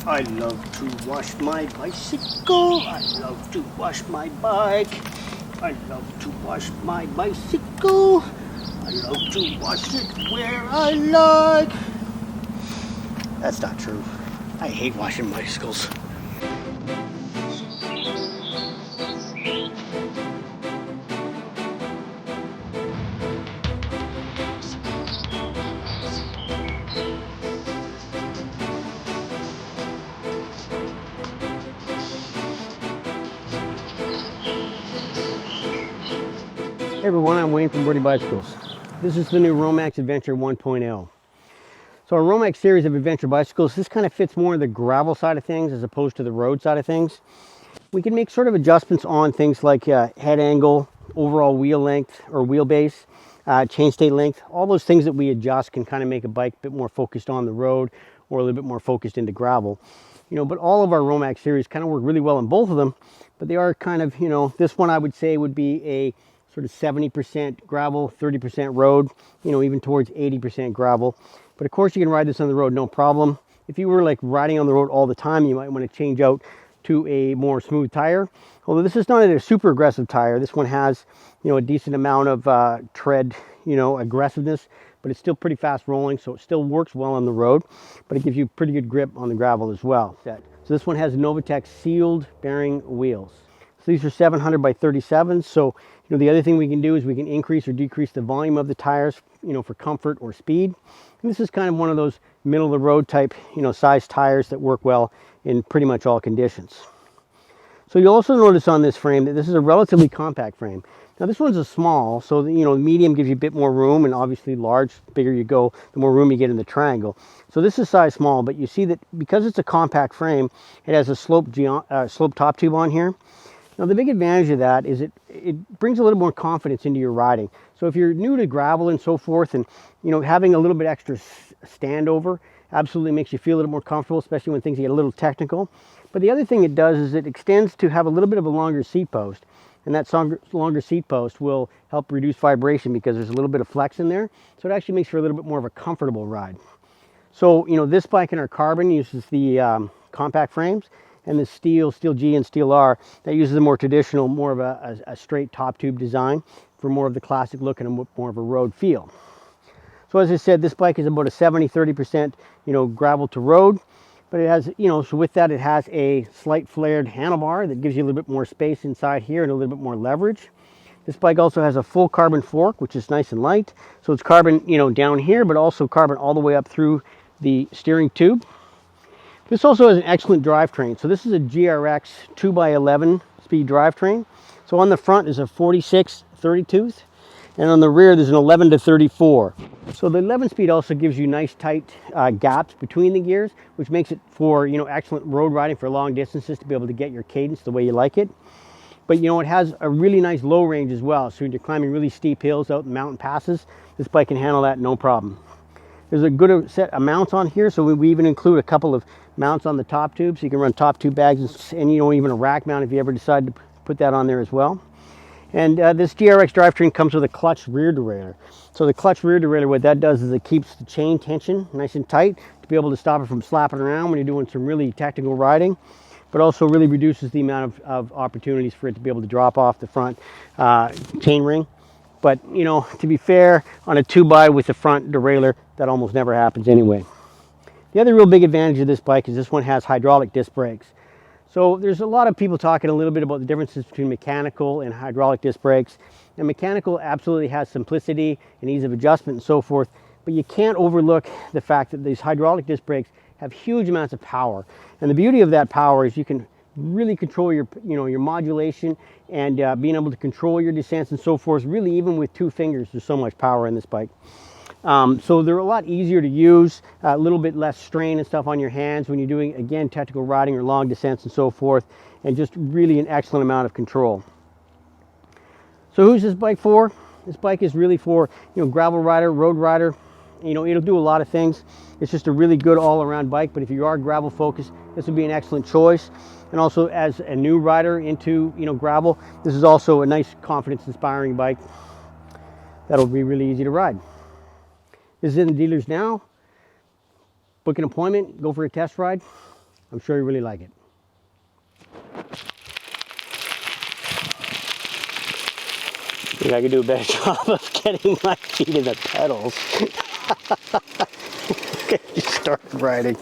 I love to wash my bicycle. I love to wash my bike. I love to wash my bicycle. I love to wash it where I like. That's not true. I hate washing bicycles. Hey everyone, I'm Wayne from Brodie Bicycles. This is the new Romax Adventure 1.0. So our Romax series of adventure bicycles, this kind of fits more in the gravel side of things as opposed to the road side of things. We can make sort of adjustments on things like head angle, overall wheel length or wheelbase, chainstay length. All those things that we adjust can kind of make a bike a bit more focused on the road or a little bit more focused into gravel. But all of our Romax series kind of work really well in both of them, but they are kind of, this one I would say would be a sort of 70% gravel, 30% road, even towards 80% gravel. But of course you can ride this on the road, no problem. If you were like riding on the road all the time, you might want to change out to a more smooth tire. Although this is not a super aggressive tire. This one has, a decent amount of tread, aggressiveness, but it's still pretty fast rolling, so it still works well on the road, but it gives you pretty good grip on the gravel as well. So this one has Novatec sealed bearing wheels. So these are 700 by 37. So, the other thing we can do is we can increase or decrease the volume of the tires, for comfort or speed. And this is kind of one of those middle of the road type, size tires that work well in pretty much all conditions. So you'll also notice on this frame that this is a relatively compact frame. Now this one's a small, so medium gives you a bit more room, and obviously large, bigger you go, the more room you get in the triangle. So this is size small, but you see that because it's a compact frame, it has a slope top tube on here. Now the big advantage of that is it brings a little more confidence into your riding. So if you're new to gravel and so forth, and having a little bit extra standover absolutely makes you feel a little more comfortable, especially when things get a little technical. But the other thing it does is it extends to have a little bit of a longer seat post, and that longer seat post will help reduce vibration because there's a little bit of flex in there. So it actually makes for a little bit more of a comfortable ride. So this bike in our carbon uses the compact frames, and the Steel G and Steel R, that uses a more traditional, more of a straight top tube design for more of the classic look and more of a road feel. So as I said, this bike is about a 70-30%, gravel to road, but it has, so with that it has a slight flared handlebar that gives you a little bit more space inside here and a little bit more leverage. This bike also has a full carbon fork, which is nice and light. So it's carbon, down here, but also carbon all the way up through the steering tube. This also has an excellent drivetrain. So this is a GRX 2x11 speed drivetrain. So on the front is a 46 30 tooth, and on the rear there's an 11 to 34. So the 11 speed also gives you nice tight gaps between the gears, which makes it for excellent road riding for long distances to be able to get your cadence the way you like it. But it has a really nice low range as well. So when you're climbing really steep hills out in mountain passes, this bike can handle that no problem. There's a good set of mounts on here, so we even include a couple of mounts on the top tube, so you can run top tube bags and even a rack mount if you ever decide to put that on there as well. And this GRX drivetrain comes with a clutch rear derailleur. So the clutch rear derailleur, what that does is it keeps the chain tension nice and tight to be able to stop it from slapping around when you're doing some really technical riding, but also really reduces the amount of opportunities for it to be able to drop off the front chain ring. But to be fair, on a 2x with the front derailleur, that almost never happens anyway. The other real big advantage of this bike is this one has hydraulic disc brakes. So there's a lot of people talking a little bit about the differences between mechanical and hydraulic disc brakes. And mechanical absolutely has simplicity and ease of adjustment and so forth, but you can't overlook the fact that these hydraulic disc brakes have huge amounts of power. And the beauty of that power is you can really control your modulation and being able to control your descents and so forth. Really, even with 2 fingers, there's so much power in this bike. So they're a lot easier to use, a little bit less strain and stuff on your hands when you're doing, again, technical riding or long descents and so forth, and just really an excellent amount of control. So who's this bike for? This bike is really for, gravel rider, road rider. It'll do a lot of things. It's just a really good all-around bike, but if you are gravel focused, this would be an excellent choice. And also as a new rider into, gravel, this is also a nice confidence inspiring bike that'll be really easy to ride. This is in the dealers now. Book an appointment, go for a test ride. I'm sure you really like it. I think I could do a better job of getting my feet in the pedals. Okay, just start riding.